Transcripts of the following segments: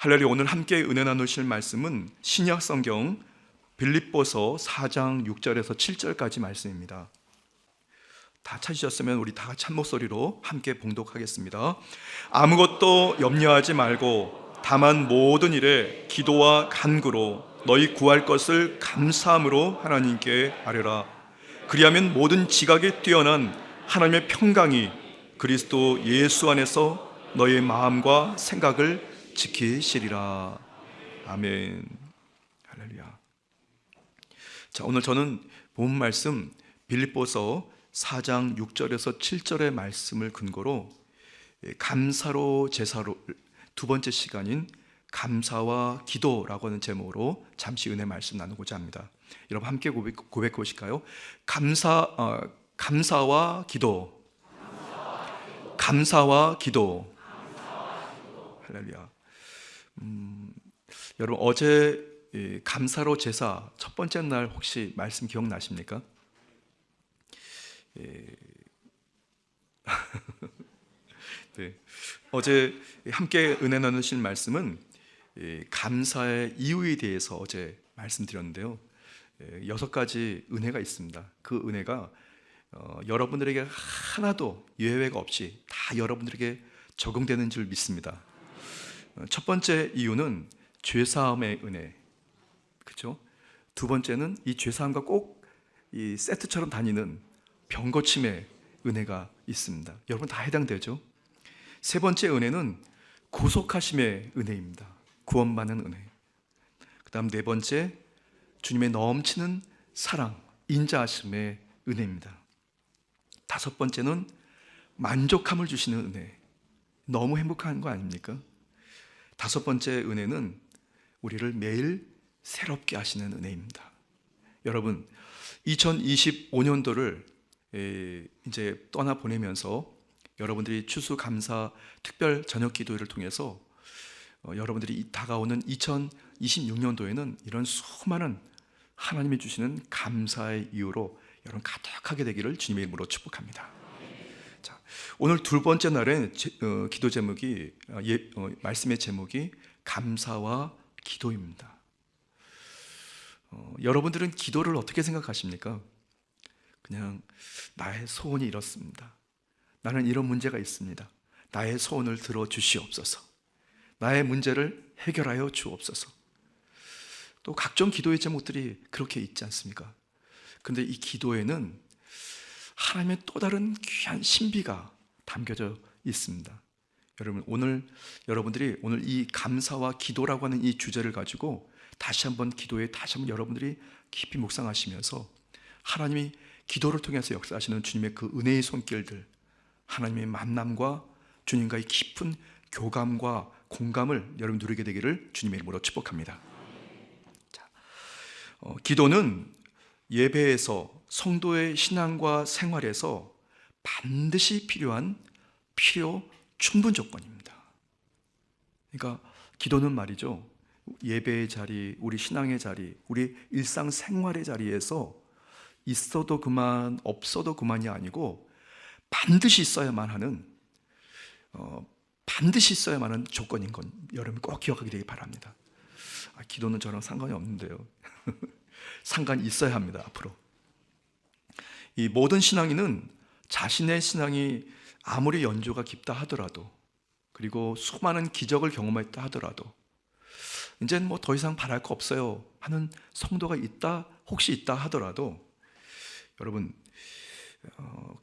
할렐루야. 오늘 함께 은혜 나누실 말씀은 신약 성경 빌립보서 4장 6절에서 7절까지 말씀입니다. 다 찾으셨으면 우리 다 같이 한 목소리로 함께 봉독하겠습니다. 아무것도 염려하지 말고 다만 모든 일에 기도와 간구로 너희 구할 것을 감사함으로 하나님께 아뢰라. 그리하면 모든 지각에 뛰어난 하나님의 평강이 그리스도 예수 안에서 너희 마음과 생각을 지키시리라. 아멘. 할렐루야. 자, 오늘 저는 본 말씀 빌립보서 4장 6절에서 7절의 말씀을 근거로 감사로 제사로 두 번째 시간인 감사와 기도라고 하는 제목으로 잠시 은혜 말씀 나누고자 합니다. 여러분 함께 고백해 보실까요? 감사와 기도. 감사와 기도. 할렐루야. 여러분 어제 감사로 제사 첫 번째 날 혹시 말씀 기억나십니까? 네. 어제 함께 은혜 나누신 말씀은 감사의 이유에 대해서 어제 말씀드렸는데요. 6가지 은혜가 있습니다. 그 은혜가 여러분들에게 하나도 예외가 없이 다 여러분들에게 적용되는 줄 믿습니다. 첫 번째 이유는 죄사함의 은혜, 그렇죠? 두 번째는 이 죄사함과 꼭 이 세트처럼 다니는 병고침의 은혜가 있습니다. 여러분 다 해당되죠? 세 번째 은혜는 구속하심의 은혜입니다. 구원받는 은혜. 그 다음 네 번째, 주님의 넘치는 사랑, 인자하심의 은혜입니다. 다섯 번째는 만족함을 주시는 은혜. 너무 행복한 거 아닙니까? 다섯 번째 은혜는 우리를 매일 새롭게 하시는 은혜입니다. 여러분 2025년도를 이제 떠나보내면서 여러분들이 추수감사 특별 저녁 기도회를 통해서 여러분들이 다가오는 2026년도에는 이런 수많은 하나님이 주시는 감사의 이유로 여러분 가득하게 되기를 주님의 이름으로 축복합니다. 자, 오늘 두 번째 날에 기도 제목이 말씀의 제목이 감사와 기도입니다. 여러분들은 기도를 어떻게 생각하십니까? 그냥 나의 소원이 이렇습니다. 나는 이런 문제가 있습니다. 나의 소원을 들어 주시옵소서. 나의 문제를 해결하여 주옵소서. 또 각종 기도의 제목들이 그렇게 있지 않습니까? 근데 이 기도에는 하나님의 또 다른 귀한 신비가 담겨져 있습니다. 여러분 오늘 여러분들이 오늘 이 감사와 기도라고 하는 이 주제를 가지고 다시 한번 기도에 다시 한번 여러분들이 깊이 묵상하시면서 하나님이 기도를 통해서 역사하시는 주님의 그 은혜의 손길들, 하나님의 만남과 주님과의 깊은 교감과 공감을 여러분 누리게 되기를 주님의 이름으로 축복합니다. 자, 기도는 예배에서 성도의 신앙과 생활에서 반드시 필요한 필요 충분 조건입니다. 그러니까 기도는 말이죠, 예배의 자리, 우리 신앙의 자리, 우리 일상생활의 자리에서 있어도 그만, 없어도 그만이 아니고 반드시 있어야만 하는 조건인 건 여러분 꼭 기억하게 되기 바랍니다. 기도는 저랑 상관이 없는데요. 상관이 있어야 합니다. 앞으로 이 모든 신앙인은 자신의 신앙이 아무리 연조가 깊다 하더라도, 그리고 수많은 기적을 경험했다 하더라도 이제는 뭐 더 이상 바랄 거 없어요 하는 성도가 혹시 있다 하더라도 여러분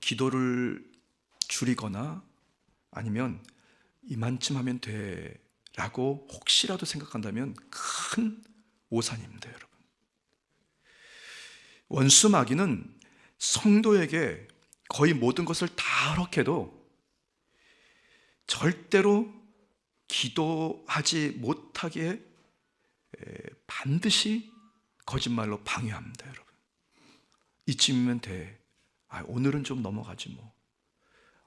기도를 줄이거나 아니면 이만큼 하면 돼 라고 혹시라도 생각한다면 큰 오산입니다. 여러분, 원수 마귀는 성도에게 거의 모든 것을 다 허락해도 절대로 기도하지 못하게 반드시 거짓말로 방해합니다. 여러분, 이쯤이면 돼. 오늘은 좀 넘어가지 뭐.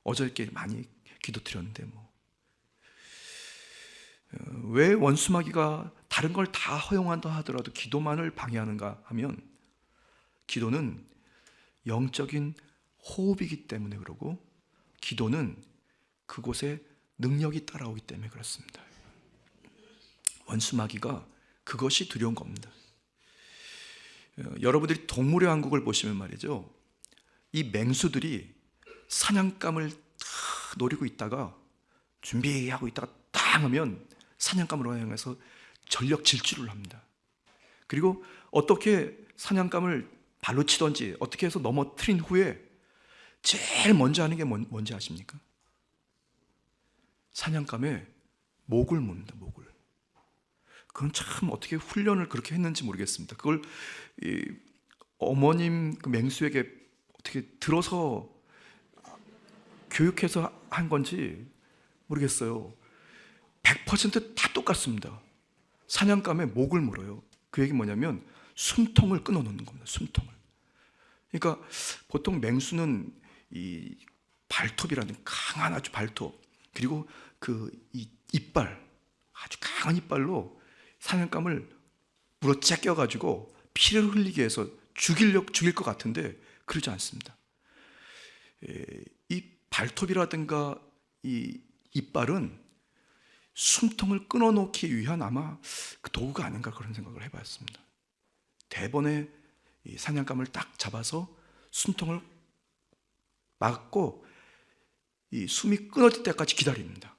어저께 많이 기도 드렸는데 뭐. 왜 원수마귀가 다른 걸 다 허용한다 하더라도 기도만을 방해하는가 하면, 기도는 영적인 호흡이기 때문에 그러고, 기도는 그곳에 능력이 따라오기 때문에 그렇습니다. 원수마귀가 그것이 두려운 겁니다. 여러분들이 동물의 왕국을 보시면 말이죠, 이 맹수들이 사냥감을 탁 노리고 있다가 준비하고 있다가 딱 하면 사냥감으로 향해서 전력 질주를 합니다. 그리고 어떻게 사냥감을 발로 치던지 어떻게 해서 넘어뜨린 후에 제일 먼저 하는 게 뭔지 아십니까? 사냥감에 목을 묻는다, 목을. 그건 참 어떻게 훈련을 그렇게 했는지 모르겠습니다. 그걸 어머님 그 맹수에게 어떻게 들어서 교육해서 한 건지 모르겠어요. 100%다 똑같습니다. 사냥감에 목을 물어요. 그 얘기 뭐냐면 숨통을 끊어놓는 겁니다. 숨통을. 그러니까 보통 맹수는 이 발톱이라는 강한 아주 발톱, 그리고 그 이 이빨, 아주 강한 이빨로 사냥감을 물어째껴 가지고 피를 흘리게 해서 죽일 것 같은데 그러지 않습니다. 이 발톱이라든가 이 이빨은 숨통을 끊어놓기 위한 아마 그 도구가 아닌가 그런 생각을 해봤습니다. 대번에 이 사냥감을 딱 잡아서 숨통을 막고 이 숨이 끊어질 때까지 기다립니다.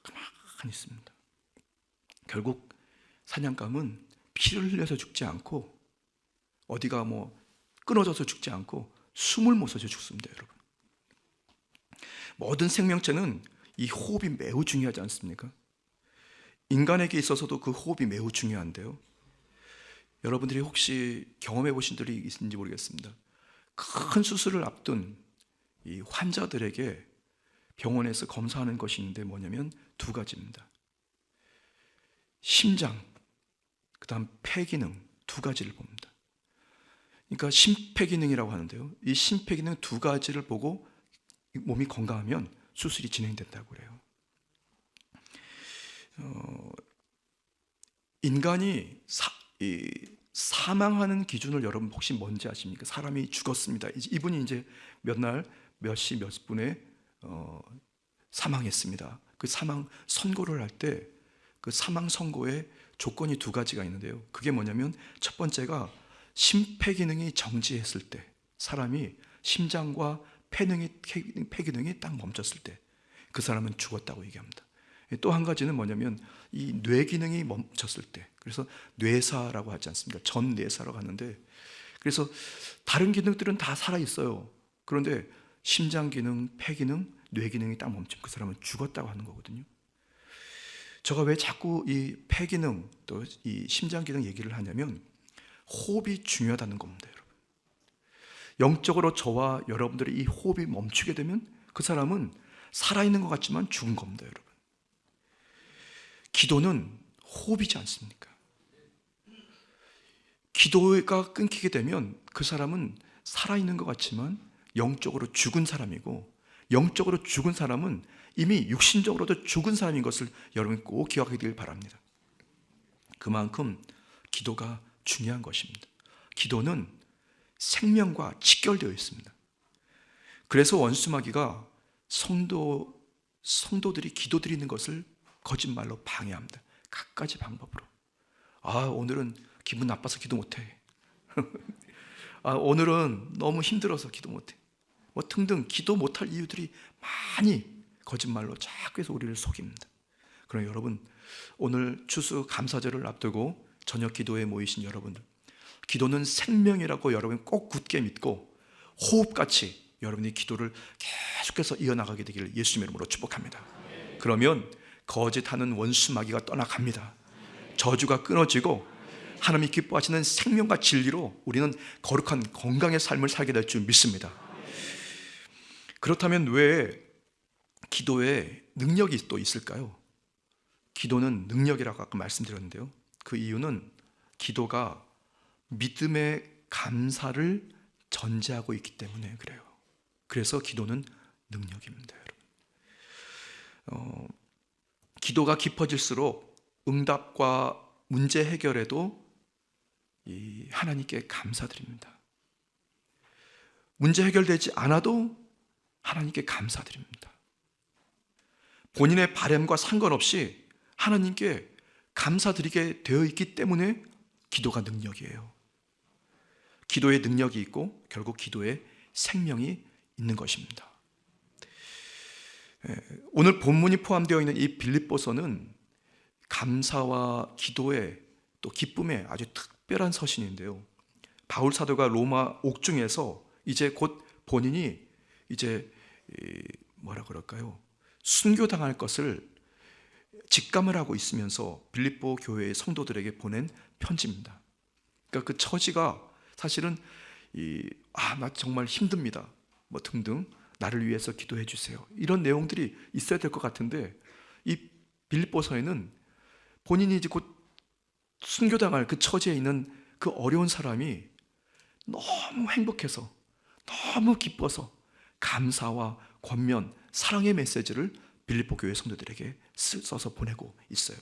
가만히 있습니다. 결국 사냥감은 피를 흘려서 죽지 않고 어디가 뭐 끊어져서 죽지 않고 숨을 못 쉬어 죽습니다, 여러분. 모든 생명체는 이 호흡이 매우 중요하지 않습니까? 인간에게 있어서도 그 호흡이 매우 중요한데요. 여러분들이 혹시 경험해 보신 분들이 있는지 모르겠습니다. 큰 수술을 앞둔 이 환자들에게 병원에서 검사하는 것이 있는데 뭐냐면 두 가지입니다. 심장, 그 다음 폐기능 두 가지를 봅니다. 그러니까 심폐기능이라고 하는데요. 이 심폐기능 두 가지를 보고 몸이 건강하면 수술이 진행된다고 그래요. 인간이 사망하는 기준을 여러분 혹시 뭔지 아십니까? 사람이 죽었습니다. 이분이 이제 몇 날, 몇 시, 몇 분에 사망했습니다. 그 사망 선고를 할 때 그 사망 선고에 조건이 두 가지가 있는데요. 그게 뭐냐면 첫 번째가 심폐기능이 정지했을 때, 사람이 심장과 폐기능이 딱 멈췄을 때 그 사람은 죽었다고 얘기합니다. 또 한 가지는 뭐냐면 이 뇌기능이 멈췄을 때, 그래서 뇌사라고 하지 않습니까? 전뇌사라고 하는데, 그래서 다른 기능들은 다 살아있어요. 그런데 심장기능, 폐기능, 뇌기능이 딱 멈추면 그 사람은 죽었다고 하는 거거든요. 제가 왜 자꾸 이 폐기능 또 이 심장기능 얘기를 하냐면 호흡이 중요하다는 겁니다, 여러분. 영적으로 저와 여러분들의 이 호흡이 멈추게 되면 그 사람은 살아있는 것 같지만 죽은 겁니다, 여러분. 기도는 호흡이지 않습니까? 기도가 끊기게 되면 그 사람은 살아있는 것 같지만 영적으로 죽은 사람이고, 영적으로 죽은 사람은 이미 육신적으로도 죽은 사람인 것을 여러분 꼭 기억하게 되길 바랍니다. 그만큼 기도가 중요한 것입니다. 기도는 생명과 직결되어 있습니다. 그래서 원수마귀가 성도들이 기도드리는 것을 거짓말로 방해합니다. 갖가지 방법으로. 오늘은 기분 나빠서 기도 못해. 오늘은 너무 힘들어서 기도 못해. 뭐 등등 기도 못할 이유들이 많이 거짓말로 자꾸 해서 우리를 속입니다. 그럼 여러분, 오늘 추수 감사절을 앞두고 저녁 기도에 모이신 여러분들, 기도는 생명이라고 여러분 꼭 굳게 믿고 호흡같이 여러분이 기도를 계속해서 이어나가게 되기를 예수님의 이름으로 축복합니다. 그러면 거짓하는 원수 마귀가 떠나갑니다. 저주가 끊어지고 하나님이 기뻐하시는 생명과 진리로 우리는 거룩한 건강의 삶을 살게 될 줄 믿습니다. 그렇다면 왜 기도에 능력이 또 있을까요? 기도는 능력이라고 아까 말씀드렸는데요. 그 이유는 기도가 믿음의 감사를 전제하고 있기 때문에 그래요. 그래서 기도는 능력입니다, 여러분. 기도가 깊어질수록 응답과 문제 해결에도 하나님께 감사드립니다. 문제 해결되지 않아도 하나님께 감사드립니다. 본인의 바람과 상관없이 하나님께 감사드리게 되어 있기 때문에 기도가 능력이에요. 기도에 능력이 있고 결국 기도에 생명이 있는 것입니다. 오늘 본문이 포함되어 있는 이 빌립보서는 감사와 기도에 또 기쁨에 아주 특별한 서신인데요. 바울 사도가 로마 옥중에서 이제 곧 본인이 이제 뭐라 그럴까요? 순교당할 것을 직감을 하고 있으면서 빌립보 교회의 성도들에게 보낸 편지입니다. 그러니까 그 처지가 사실은 나 정말 힘듭니다. 뭐 등등 나를 위해서 기도해 주세요. 이런 내용들이 있어야 될 것 같은데 이 빌립보서에는 본인이 이제 곧 순교당할 그 처지에 있는 그 어려운 사람이 너무 행복해서 너무 기뻐서 감사와 권면, 사랑의 메시지를 빌립보 교회 성도들에게 써서 보내고 있어요.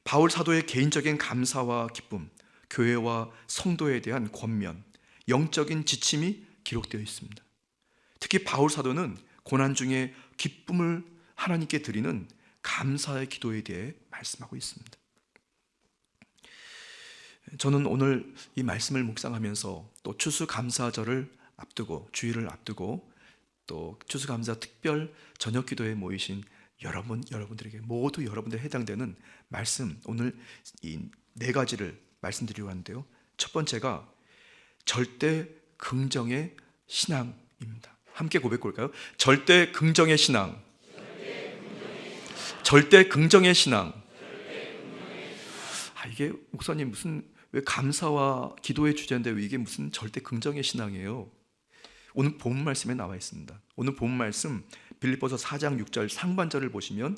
바울 사도의 개인적인 감사와 기쁨, 교회와 성도에 대한 권면, 영적인 지침이 기록되어 있습니다. 특히 바울 사도는 고난 중에 기쁨을 하나님께 드리는 감사의 기도에 대해 말씀하고 있습니다. 저는 오늘 이 말씀을 묵상하면서 또 추수감사절을 앞두고 주일을 앞두고 또 추수감사 특별 저녁 기도에 모이신 여러분들에게 모두 여러분들에 해당되는 말씀, 오늘 이 네 가지를 말씀드리려고 하는데요. 첫 번째가 절대 긍정의 신앙입니다. 함께 고백해 볼까요? 절대 긍정의 신앙. 절대 긍정의 신앙. 이게 목사님 무슨 왜 감사와 기도의 주제인데 왜 이게 무슨 절대 긍정의 신앙이에요? 오늘 본문 말씀에 나와 있습니다. 오늘 본문 말씀 빌립보서 4장 6절 상반절을 보시면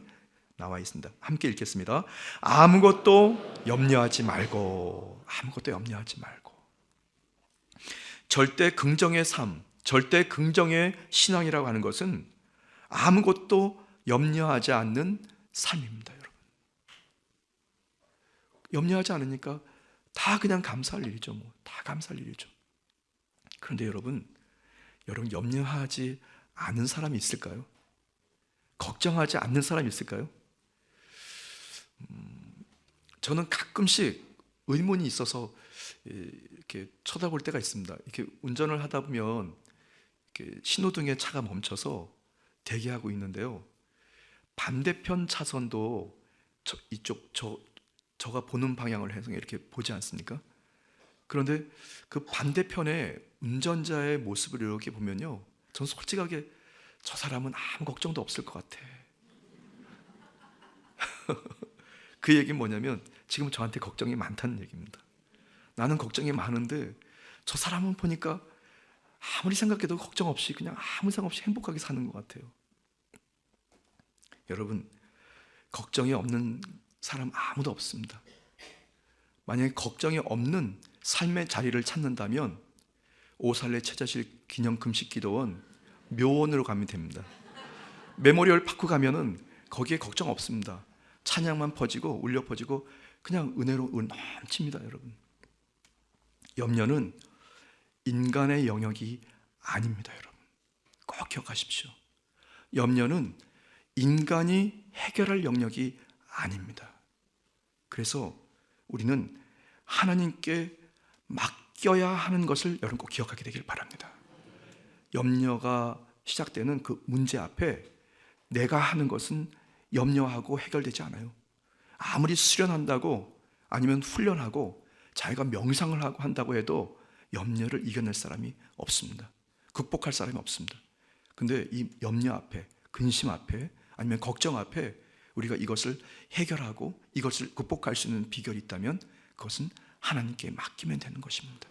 나와 있습니다. 함께 읽겠습니다. 아무것도 염려하지 말고, 아무것도 염려하지 말고. 절대 긍정의 삶, 절대 긍정의 신앙이라고 하는 것은 아무것도 염려하지 않는 삶입니다, 여러분. 염려하지 않으니까 다 그냥 감사할 일이죠. 다 감사할 일이죠. 그런데 여러분 염려하지 않은 사람이 있을까요? 걱정하지 않는 사람이 있을까요? 저는 가끔씩 의문이 있어서 이렇게 쳐다볼 때가 있습니다. 이렇게 운전을 하다 보면 이렇게 신호등에 차가 멈춰서 대기하고 있는데요. 반대편 차선도 저가 보는 방향을 해서 이렇게 보지 않습니까? 그런데 그 반대편에 운전자의 모습을 이렇게 보면요, 전 솔직하게 저 사람은 아무 걱정도 없을 것 같아. 그 얘기는 뭐냐면 지금 저한테 걱정이 많다는 얘기입니다. 나는 걱정이 많은데 저 사람은 보니까 아무리 생각해도 걱정 없이 그냥 아무 생각 없이 행복하게 사는 것 같아요. 여러분, 걱정이 없는 사람 아무도 없습니다. 만약에 걱정이 없는 삶의 자리를 찾는다면 오살레 최저실 기념 금식기도원 묘원으로 가면 됩니다. 메모리얼 파크 가면은 거기에 걱정 없습니다. 찬양만 퍼지고 울려 퍼지고 그냥 은혜로 넘칩니다, 여러분. 염려는 인간의 영역이 아닙니다, 여러분. 꼭 기억하십시오. 염려는 인간이 해결할 영역이 아닙니다. 그래서 우리는 하나님께 맡겨야 하는 것을 여러분 꼭 기억하게 되길 바랍니다. 염려가 시작되는 그 문제 앞에 내가 하는 것은 염려하고 해결되지 않아요. 아무리 수련한다고 아니면 훈련하고 자기가 명상을 하고 한다고 해도 염려를 이겨낼 사람이 없습니다. 극복할 사람이 없습니다. 근데 이 염려 앞에, 근심 앞에 아니면 걱정 앞에 우리가 이것을 해결하고 이것을 극복할 수 있는 비결이 있다면 그것은 하나님께 맡기면 되는 것입니다.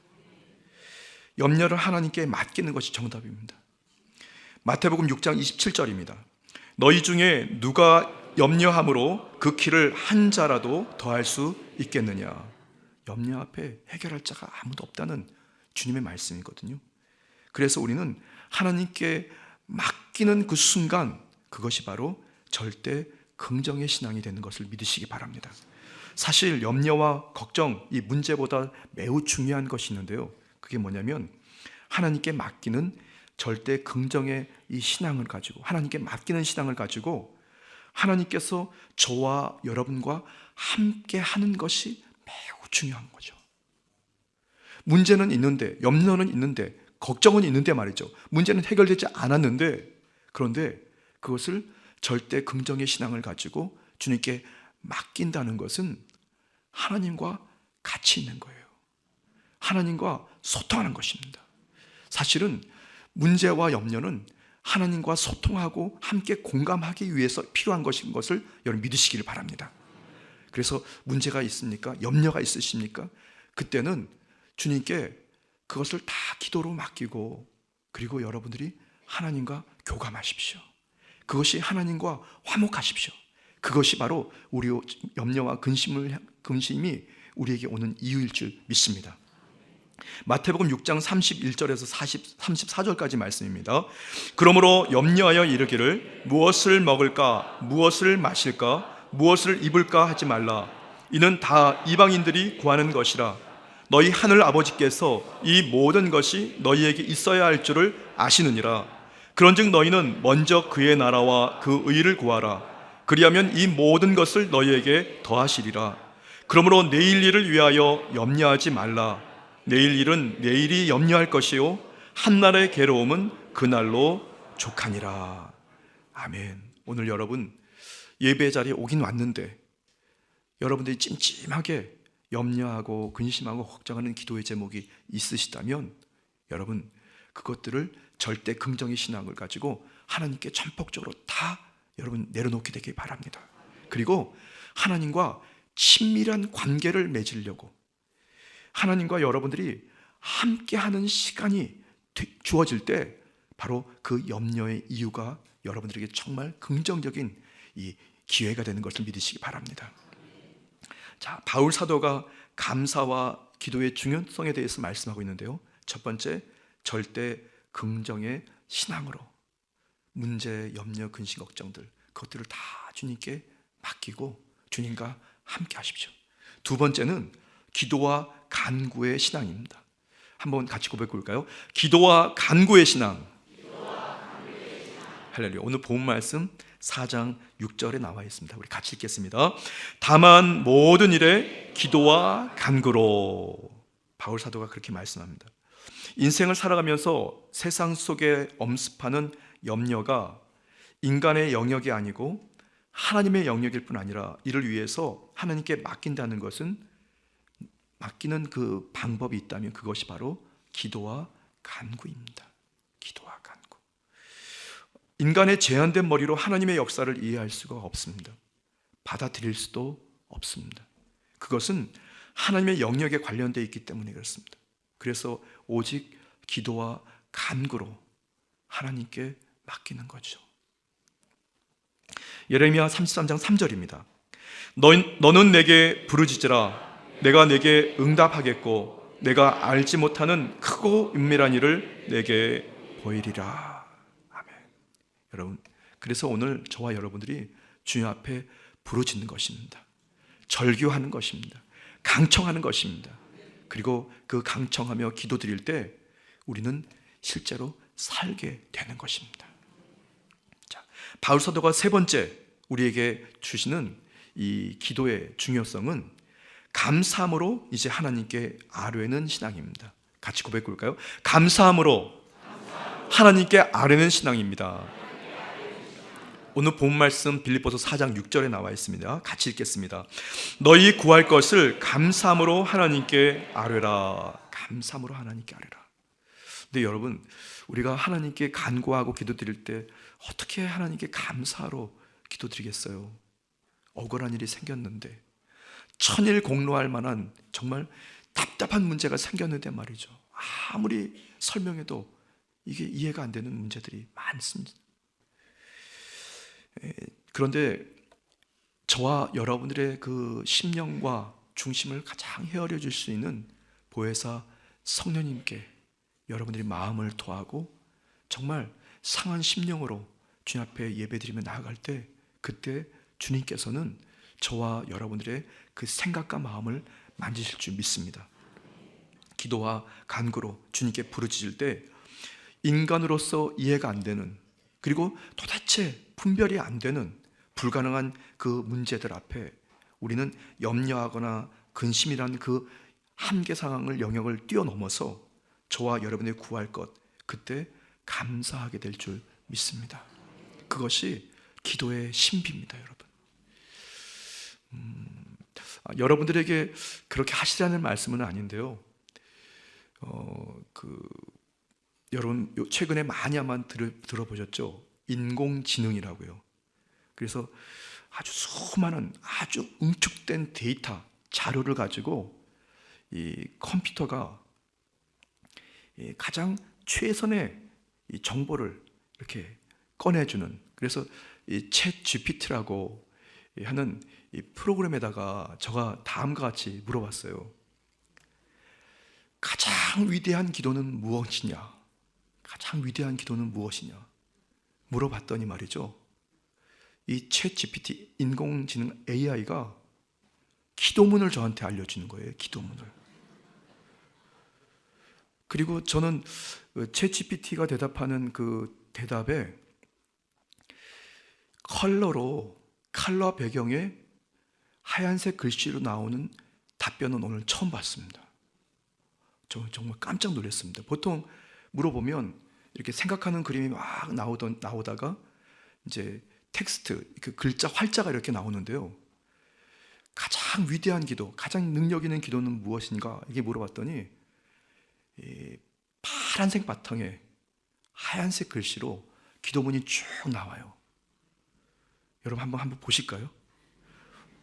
염려를 하나님께 맡기는 것이 정답입니다. 마태복음 6장 27절입니다. 너희 중에 누가 염려함으로 그 키를 한 자라도 더할 수 있겠느냐. 염려 앞에 해결할 자가 아무도 없다는 주님의 말씀이거든요. 그래서 우리는 하나님께 맡기는 그 순간 그것이 바로 절대 긍정의 신앙이 되는 것을 믿으시기 바랍니다. 사실 염려와 걱정, 이 문제보다 매우 중요한 것이 있는데요. 그게 뭐냐면 하나님께 맡기는 절대 긍정의 이 신앙을 가지고, 하나님께 맡기는 신앙을 가지고 하나님께서 저와 여러분과 함께 하는 것이 매우 중요한 거죠. 문제는 있는데, 염려는 있는데, 걱정은 있는데 말이죠. 문제는 해결되지 않았는데, 그런데 그것을 절대 긍정의 신앙을 가지고 주님께 맡긴다는 것은 하나님과 같이 있는 거예요. 하나님과 소통하는 것입니다. 사실은 문제와 염려는 하나님과 소통하고 함께 공감하기 위해서 필요한 것인 것을 여러분 믿으시기를 바랍니다. 그래서 문제가 있습니까? 염려가 있으십니까? 그때는 주님께 그것을 다 기도로 맡기고, 그리고 여러분들이 하나님과 교감하십시오. 그것이 하나님과 화목하십시오. 그것이 바로 우리 염려와 근심이 우리에게 오는 이유일 줄 믿습니다. 마태복음 6장 31절에서 34절까지 말씀입니다. 그러므로 염려하여 이르기를 무엇을 먹을까, 무엇을 마실까, 무엇을 입을까 하지 말라. 이는 다 이방인들이 구하는 것이라. 너희 하늘 아버지께서 이 모든 것이 너희에게 있어야 할 줄을 아시느니라. 그런즉 너희는 먼저 그의 나라와 그 의를 구하라. 그리하면 이 모든 것을 너희에게 더하시리라. 그러므로 내일 일을 위하여 염려하지 말라. 내일 일은 내일이 염려할 것이요 한날의 괴로움은 그날로 족하니라. 아멘. 오늘 여러분 예배 자리에 오긴 왔는데 여러분들이 찜찜하게 염려하고 근심하고 걱정하는 기도의 제목이 있으시다면 여러분 그것들을 절대 긍정의 신앙을 가지고 하나님께 전폭적으로 다 여러분 내려놓게 되길 바랍니다. 그리고 하나님과 친밀한 관계를 맺으려고 하나님과 여러분들이 함께하는 시간이 주어질 때 바로 그 염려의 이유가 여러분들에게 정말 긍정적인 이 기회가 되는 것을 믿으시기 바랍니다. 자, 바울 사도가 감사와 기도의 중요성에 대해서 말씀하고 있는데요. 첫 번째, 절대 긍정의 신앙으로 문제, 염려, 근심, 걱정들 그것들을 다 주님께 맡기고 주님과 함께 하십시오. 두 번째는 기도와 간구의 신앙입니다. 한번 같이 고백해 볼까요? 기도와 간구의 신앙. 할렐루야. 오늘 본 말씀 4장 6절에 나와 있습니다. 우리 같이 읽겠습니다. 다만 모든 일에 기도와 간구로. 바울 사도가 그렇게 말씀합니다. 인생을 살아가면서 세상 속에 엄습하는 염려가 인간의 영역이 아니고 하나님의 영역일 뿐 아니라 이를 위해서 하나님께 맡긴다는 것은 맡기는 그 방법이 있다면 그것이 바로 기도와 간구입니다. 기도와 간구. 인간의 제한된 머리로 하나님의 역사를 이해할 수가 없습니다. 받아들일 수도 없습니다. 그것은 하나님의 영역에 관련되어 있기 때문에 그렇습니다. 그래서 오직 기도와 간구로 하나님께 맡기는 거죠. 예레미야 33장 3절입니다. 너는 내게 부르짖으라. 내가 내게 응답하겠고 내가 알지 못하는 크고 은밀한 일을 내게 보이리라. 아멘. 여러분, 그래서 오늘 저와 여러분들이 주님 앞에 부르짖는 것입니다. 절규하는 것입니다. 강청하는 것입니다. 그리고 그 강청하며 기도드릴 때 우리는 실제로 살게 되는 것입니다. 자, 바울 사도가 세 번째 우리에게 주시는 이 기도의 중요성은 감사함으로 이제 하나님께 아뢰는 신앙입니다. 같이 고백해 볼까요? 감사함으로 하나님께 아뢰는 신앙입니다. 오늘 본 말씀 빌립보서 4장 6절에 나와 있습니다. 같이 읽겠습니다. 너희 구할 것을 감사함으로 하나님께 아뢰라. 감사함으로 하나님께 아뢰라. 근데 여러분, 우리가 하나님께 간구하고 기도드릴 때 어떻게 하나님께 감사로 기도드리겠어요? 억울한 일이 생겼는데, 천일 공로할 만한 정말 답답한 문제가 생겼는데 말이죠. 아무리 설명해도 이게 이해가 안 되는 문제들이 많습니다. 그런데 저와 여러분들의 그 심령과 중심을 가장 헤아려 줄 수 있는 보혜사 성령님께 여러분들이 마음을 토하고 정말 상한 심령으로 주님 앞에 예배드리며 나아갈 때 그때 주님께서는 저와 여러분들의 그 생각과 마음을 만지실 줄 믿습니다. 기도와 간구로 주님께 부르짖을 때 인간으로서 이해가 안 되는, 그리고 도대체 분별이 안 되는 불가능한 그 문제들 앞에 우리는 염려하거나 근심이라는 그 한계 상황을 영역을 뛰어넘어서 저와 여러분이 구할 것, 그때 감사하게 될 줄 믿습니다. 그것이 기도의 신비입니다, 여러분. 여러분들에게 그렇게 하시라는 말씀은 아닌데요. 여러분 최근에 많이 아마 들어보셨죠? 인공지능이라고요. 그래서 아주 수많은 아주 응축된 데이터, 자료를 가지고 이 컴퓨터가 가장 최선의 이 정보를 이렇게 꺼내주는, 그래서 이 챗 GPT라고 하는 이 프로그램에다가 제가 다음과 같이 물어봤어요. 가장 위대한 기도는 무엇이냐? 가장 위대한 기도는 무엇이냐? 물어봤더니 말이죠, 이 챗 GPT 인공지능 AI가 기도문을 저한테 알려주는 거예요. 기도문을. 그리고 저는 챗 GPT가 대답하는 그 대답에 컬러 배경에 하얀색 글씨로 나오는 답변은 오늘 처음 봤습니다. 저 정말 깜짝 놀랐습니다. 보통 물어보면 이렇게 생각하는 그림이 막 나오다가 이제 텍스트, 그 글자 활자가 이렇게 나오는데요. 가장 위대한 기도, 가장 능력 있는 기도는 무엇인가? 이게 물어봤더니 이 파란색 바탕에 하얀색 글씨로 기도문이 쭉 나와요. 여러분 한번 보실까요?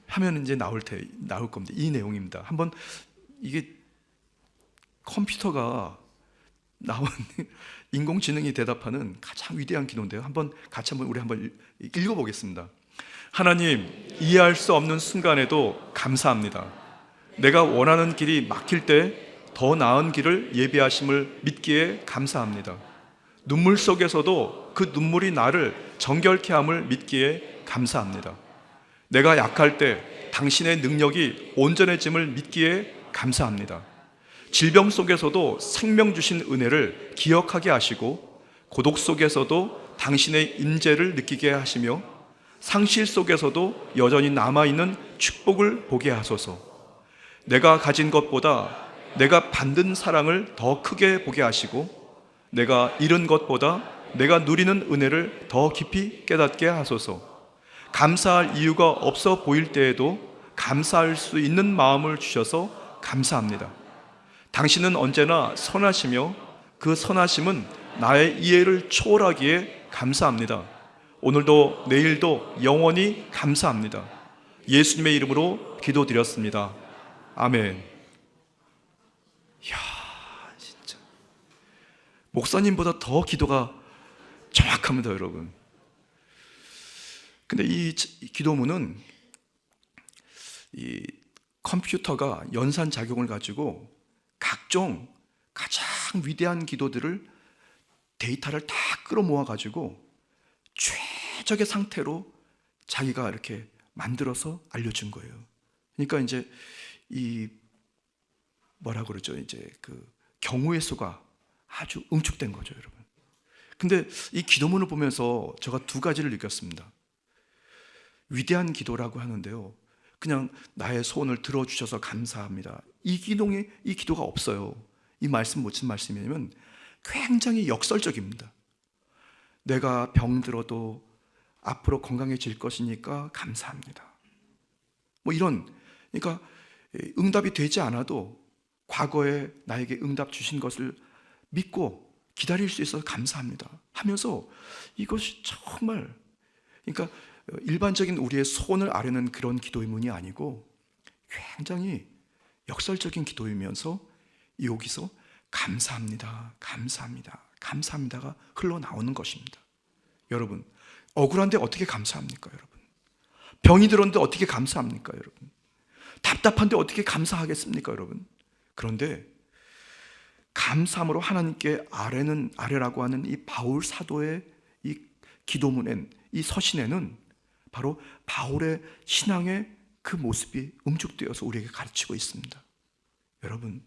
하면 이제 나올 겁니다. 이 내용입니다. 한번 이게 컴퓨터가 나온 인공지능이 대답하는 가장 위대한 기도인데요. 우리 한번 읽어보겠습니다. 하나님, 이해할 수 없는 순간에도 감사합니다. 내가 원하는 길이 막힐 때 더 나은 길을 예비하심을 믿기에 감사합니다. 눈물 속에서도 그 눈물이 나를 정결케 함을 믿기에 감사합니다. 내가 약할 때 당신의 능력이 온전해짐을 믿기에 감사합니다. 질병 속에서도 생명 주신 은혜를 기억하게 하시고, 고독 속에서도 당신의 임재를 느끼게 하시며, 상실 속에서도 여전히 남아있는 축복을 보게 하소서. 내가 가진 것보다 내가 받는 사랑을 더 크게 보게 하시고, 내가 잃은 것보다 내가 누리는 은혜를 더 깊이 깨닫게 하소서. 감사할 이유가 없어 보일 때에도 감사할 수 있는 마음을 주셔서 감사합니다. 당신은 언제나 선하시며 그 선하심은 나의 이해를 초월하기에 감사합니다. 오늘도 내일도 영원히 감사합니다. 예수님의 이름으로 기도드렸습니다. 아멘. 이야, 진짜 목사님보다 더 기도가 정확합니다, 여러분. 근데 이 기도문은 이 컴퓨터가 연산작용을 가지고 각종 가장 위대한 기도들을, 데이터를 다 끌어모아 가지고 최적의 상태로 자기가 이렇게 만들어서 알려준 거예요. 그러니까 이제 이 뭐라 그러죠? 이제 그 경우의 수가 아주 응축된 거죠, 여러분. 근데 이 기도문을 보면서 제가 두 가지를 느꼈습니다. 위대한 기도라고 하는데요, 그냥 나의 소원을 들어주셔서 감사합니다, 이 기도가 없어요. 이 말씀 무슨 말씀이냐면 굉장히 역설적입니다. 내가 병들어도 앞으로 건강해질 것이니까 감사합니다, 뭐 이런. 그러니까 응답이 되지 않아도 과거에 나에게 응답 주신 것을 믿고 기다릴 수 있어서 감사합니다 하면서, 이것이 정말, 그러니까 일반적인 우리의 소원을 아뢰는 그런 기도의 문이 아니고 굉장히 역설적인 기도이면서 여기서 감사합니다, 감사합니다, 감사합니다가 흘러나오는 것입니다. 여러분, 억울한데 어떻게 감사합니까, 여러분? 병이 들었는데 어떻게 감사합니까, 여러분? 답답한데 어떻게 감사하겠습니까, 여러분? 그런데 감사함으로 하나님께 아뢰라고 하는 이 바울 사도의 이 기도문엔, 이 서신에는 바로 바울의 신앙의 그 모습이 응축되어서 우리에게 가르치고 있습니다. 여러분,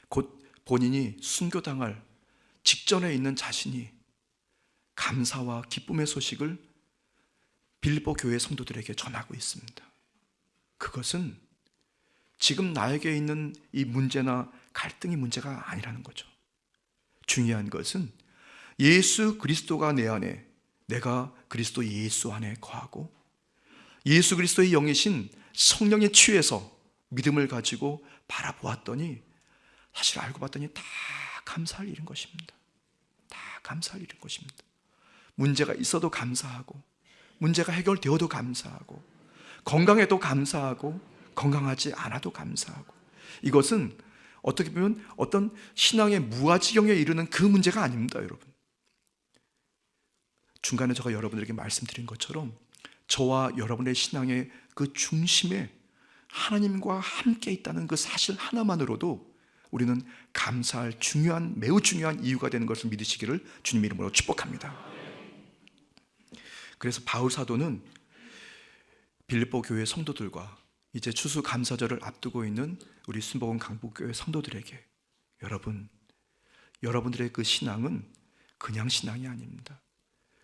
곧 본인이 순교당할 직전에 있는 자신이 감사와 기쁨의 소식을 빌립보 교회 성도들에게 전하고 있습니다. 그것은 지금 나에게 있는 이 문제나 갈등이 문제가 아니라는 거죠. 중요한 것은 예수 그리스도가 내 안에, 내가 그리스도 예수 안에 거하고 예수 그리스도의 영이신 성령에 취해서 믿음을 가지고 바라보았더니 사실 알고 봤더니 다 감사할 일인 것입니다. 다 감사할 일인 것입니다. 문제가 있어도 감사하고, 문제가 해결되어도 감사하고, 건강해도 감사하고, 건강하지 않아도 감사하고. 이것은 어떻게 보면 어떤 신앙의 무아지경에 이르는 그 문제가 아닙니다, 여러분. 중간에 제가 여러분들에게 말씀드린 것처럼 저와 여러분의 신앙의 그 중심에 하나님과 함께 있다는 그 사실 하나만으로도 우리는 감사할 중요한, 매우 중요한 이유가 되는 것을 믿으시기를 주님 이름으로 축복합니다. 그래서 바울 사도는 빌립보 교회 성도들과 이제 추수감사절을 앞두고 있는 우리 순복음 강북교회 성도들에게, 여러분들의 그 신앙은 그냥 신앙이 아닙니다.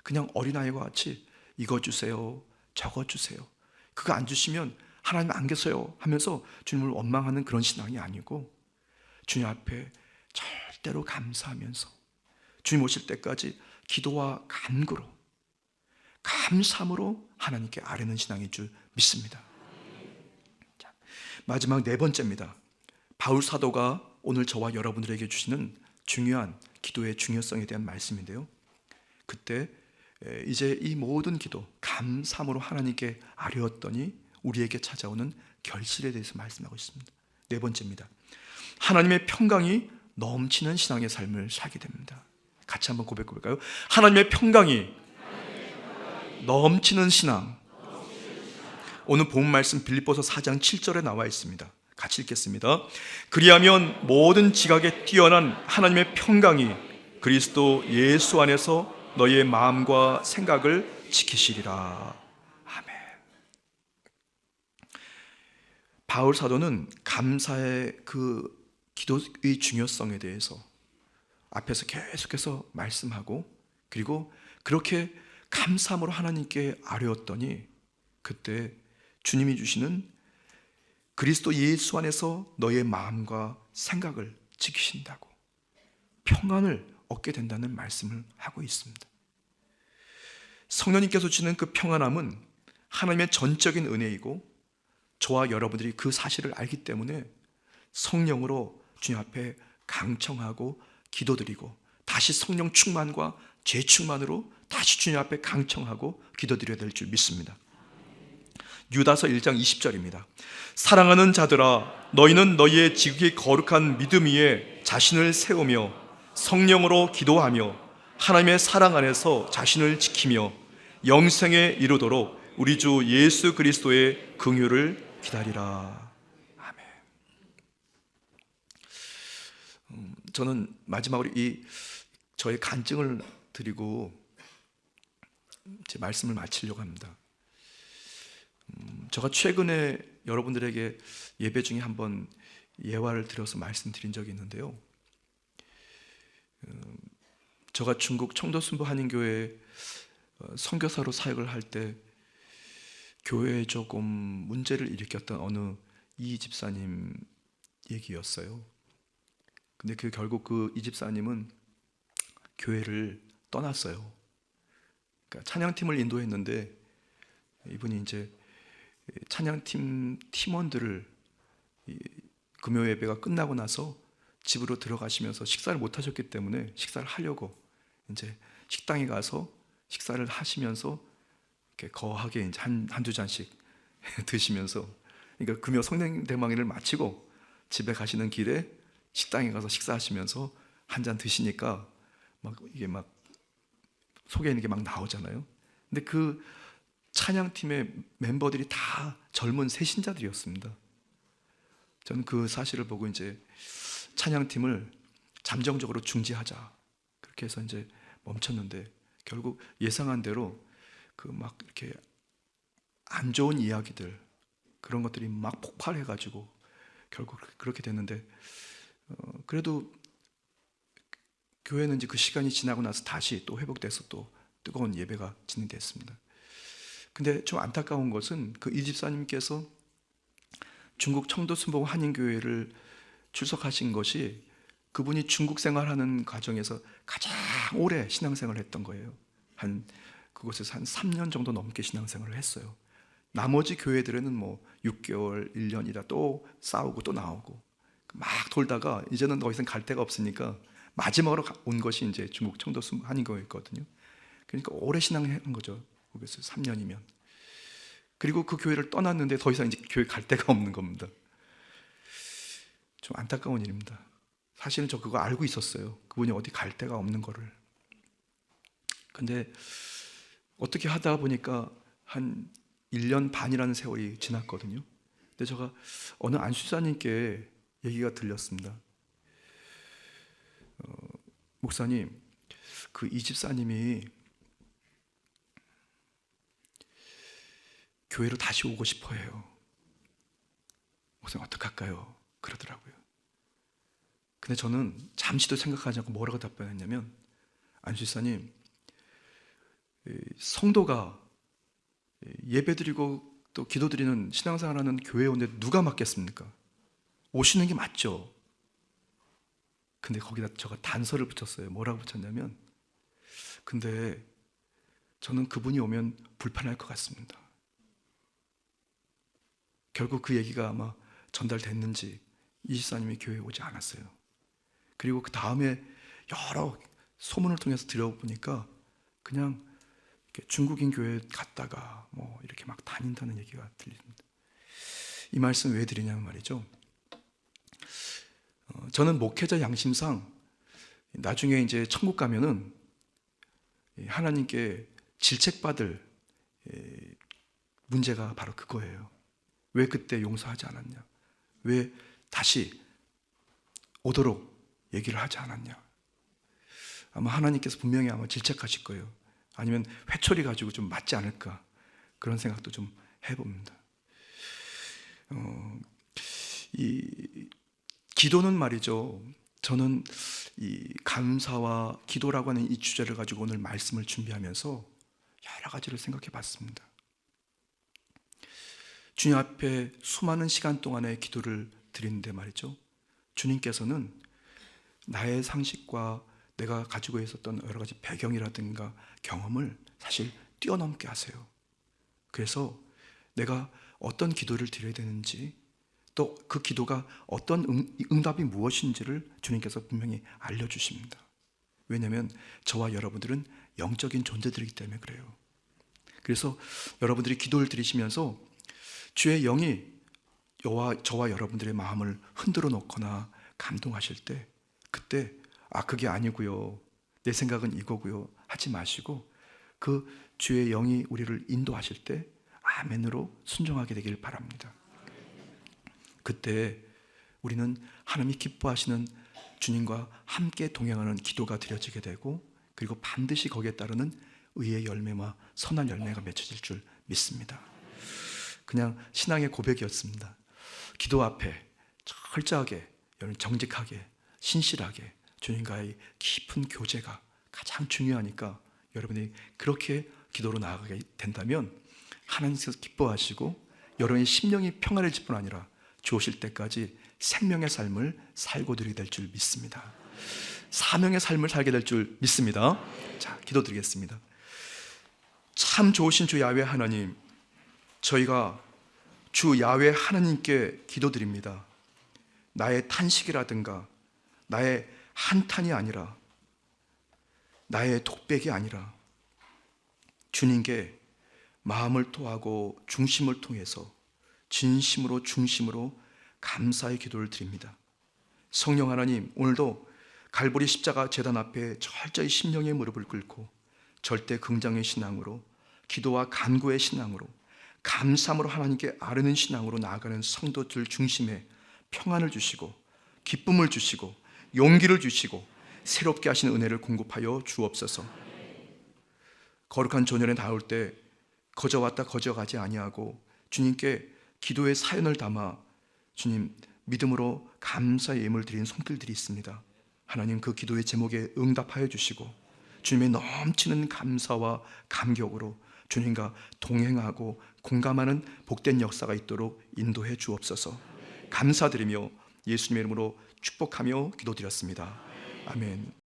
그냥 어린아이와 같이 이거 주세요, 저거 주세요, 그거 안 주시면 하나님 안 계세요 하면서 주님을 원망하는 그런 신앙이 아니고, 주님 앞에 절대로 감사하면서 주님 오실 때까지 기도와 간구로, 감사함으로 하나님께 아뢰는 신앙인 줄 믿습니다. 자, 마지막 네 번째입니다. 바울 사도가 오늘 저와 여러분들에게 주시는 중요한 기도의 중요성에 대한 말씀인데요, 그때 이제 이 모든 기도, 감사함으로 하나님께 아뢰었더니 우리에게 찾아오는 결실에 대해서 말씀하고 있습니다. 네 번째입니다. 하나님의 평강이 넘치는 신앙의 삶을 살게 됩니다. 같이 한번 고백해 볼까요? 하나님의 평강이 넘치는 신앙. 오늘 본 말씀 빌립보서 4장 7절에 나와 있습니다. 같이 읽겠습니다. 그리하면 모든 지각에 뛰어난 하나님의 평강이 그리스도 예수 안에서 너희의 마음과 생각을 지키시리라. 아멘. 바울 사도는 감사의 그 기도의 중요성에 대해서 앞에서 계속해서 말씀하고, 그리고 그렇게 감사함으로 하나님께 아뢰었더니 그때 주님이 주시는 그리스도 예수 안에서 너의 마음과 생각을 지키신다고, 평안을 얻게 된다는 말씀을 하고 있습니다. 성령님께서 주시는 그 평안함은 하나님의 전적인 은혜이고, 저와 여러분들이 그 사실을 알기 때문에 성령으로 주님 앞에 강청하고 기도드리고, 다시 성령 충만과 재충만으로 다시 주님 앞에 강청하고 기도드려야 될 줄 믿습니다. 유다서 1장 20절입니다. 사랑하는 자들아, 너희는 너희의 지극히 거룩한 믿음 위에 자신을 세우며 성령으로 기도하며 하나님의 사랑 안에서 자신을 지키며 영생에 이르도록 우리 주 예수 그리스도의 긍휼을 기다리라. 아멘. 저는 마지막으로 이 저의 간증을 드리고 제 말씀을 마치려고 합니다. 제가 최근에 여러분들에게 예배 중에 한번 예화를 들어서 말씀드린 적이 있는데요, 제가 중국 청도순부 한인교회 선교사로 사역을 할 때 교회에 조금 문제를 일으켰던 어느 이 집사님 얘기였어요. 근데 결국 그 이 집사님은 교회를 떠났어요. 그러니까 찬양팀을 인도했는데 이분이 이제 찬양팀 팀원들을 금요 예배가 끝나고 나서 집으로 들어가시면서 식사를 못 하셨기 때문에 식사를 하려고 이제 식당에 가서 식사를 하시면서 이렇게 거하게 이제 한두 잔씩 드시면서, 그러니까 금요 성령대망회를 마치고 집에 가시는 길에 식당에 가서 식사하시면서 한 잔 드시니까 이게 속에 있는 게 나오잖아요. 근데 그 찬양팀의 멤버들이 다 젊은 새신자들이었습니다. 저는 그 사실을 보고 이제 찬양팀을 잠정적으로 중지하자, 그렇게 해서 이제 멈췄는데, 결국 예상한 대로 이렇게 안 좋은 이야기들, 그런 것들이 폭발해가지고 결국 그렇게 됐는데, 그래도 교회는 이제 그 시간이 지나고 나서 다시 또 회복돼서 또 뜨거운 예배가 진행됐습니다. 근데 좀 안타까운 것은 그 이 집사님께서 중국 청도순복 한인교회를 출석하신 것이 그분이 중국 생활하는 과정에서 가장 오래 신앙생활을 했던 거예요. 그곳에서 한 3년 정도 넘게 신앙생활을 했어요. 나머지 교회들에는 뭐 6개월, 1년이다 또 싸우고 또 나오고 막 돌다가 이제는 더 이상 갈 데가 없으니까 마지막으로 온 것이 이제 중국 청도순 한인교회였거든요. 그러니까 오래 신앙한 거죠. 거기서 3년이면. 그리고 그 교회를 떠났는데 더 이상 이제 교회 갈 데가 없는 겁니다. 좀 안타까운 일입니다. 사실은 저 그거 알고 있었어요. 그분이 어디 갈 데가 없는 거를. 근데 어떻게 하다 보니까 한 1년 반이라는 세월이 지났거든요. 근데 제가 어느 안수사님께 얘기가 들렸습니다. 목사님, 그 이 집사님이 교회로 다시 오고 싶어 해요. 목사님 어떡할까요? 그러더라고요. 근데 저는 잠시도 생각하지 않고 뭐라고 답변했냐면, 안수사님, 성도가 예배드리고 또 기도드리는 신앙생활하는 교회에 오는데 누가 맡겠습니까? 오시는 게 맞죠. 근데 거기다 제가 단서를 붙였어요. 뭐라고 붙였냐면, 근데 저는 그분이 오면 불편할 것 같습니다. 결국 그 얘기가 아마 전달됐는지 이 집사님이 교회에 오지 않았어요. 그리고 그 다음에 여러 소문을 통해서 들어보니까 그냥 중국인 교회 갔다가 뭐 이렇게 막 다닌다는 얘기가 들립니다. 이 말씀 왜 드리냐면 말이죠. 저는 목회자 양심상 나중에 이제 천국 가면은 하나님께 질책받을 문제가 바로 그거예요. 왜 그때 용서하지 않았냐? 왜 다시 오도록 얘기를 하지 않았냐? 아마 하나님께서 분명히 아마 질책하실 거예요. 아니면 회초리 가지고 좀 맞지 않을까? 그런 생각도 좀 해봅니다. 이 기도는 말이죠. 저는 이 감사와 기도라고 하는 이 주제를 가지고 오늘 말씀을 준비하면서 여러 가지를 생각해 봤습니다. 주님 앞에 수많은 시간 동안의 기도를 드리는데 말이죠. 주님께서는 나의 상식과 내가 가지고 있었던 여러 가지 배경이라든가 경험을 사실 뛰어넘게 하세요. 그래서 내가 어떤 기도를 드려야 되는지 또 그 기도가 어떤 응답이 무엇인지를 주님께서 분명히 알려주십니다. 왜냐하면 저와 여러분들은 영적인 존재들이기 때문에 그래요. 그래서 여러분들이 기도를 드리시면서 주의 영이 저와 여러분들의 마음을 흔들어 놓거나 감동하실 때 그때 그게 아니고요, 내 생각은 이거고요 하지 마시고 그 주의 영이 우리를 인도하실 때 아멘으로 순종하게 되길 바랍니다. 그때 우리는 하나님이 기뻐하시는 주님과 함께 동행하는 기도가 드려지게 되고 그리고 반드시 거기에 따르는 의의 열매와 선한 열매가 맺혀질 줄 믿습니다. 그냥 신앙의 고백이었습니다. 기도 앞에 철저하게, 정직하게, 신실하게 주님과의 깊은 교제가 가장 중요하니까 여러분이 그렇게 기도로 나아가게 된다면 하나님께서 기뻐하시고 여러분의 심령이 평안해질 뿐 아니라 주오실 때까지 생명의 삶을 살고 드리게 될 줄 믿습니다. 사명의 삶을 살게 될 줄 믿습니다. 자, 기도드리겠습니다. 참 좋으신 주 야훼 하나님, 저희가 주 야훼 하나님께 기도드립니다. 나의 탄식이라든가 나의 한탄이 아니라 나의 독백이 아니라 주님께 마음을 토하고 중심을 통해서 진심으로 중심으로 감사의 기도를 드립니다. 성령 하나님, 오늘도 갈보리 십자가 제단 앞에 철저히 심령의 무릎을 꿇고 절대 긍정의 신앙으로, 기도와 간구의 신앙으로, 감사함으로 하나님께 아뢰는 신앙으로 나아가는 성도들 중심에 평안을 주시고 기쁨을 주시고 용기를 주시고 새롭게 하시는 은혜를 공급하여 주옵소서. 거룩한 조년에 나올 때 거저왔다 거저가지 아니하고 주님께 기도의 사연을 담아 주님 믿음으로 감사의 예물 드린 손길들이 있습니다. 하나님 그 기도의 제목에 응답하여 주시고 주님의 넘치는 감사와 감격으로 주님과 동행하고 공감하는 복된 역사가 있도록 인도해 주옵소서. 감사드리며 예수님의 이름으로 축복하며 기도드렸습니다. 아멘.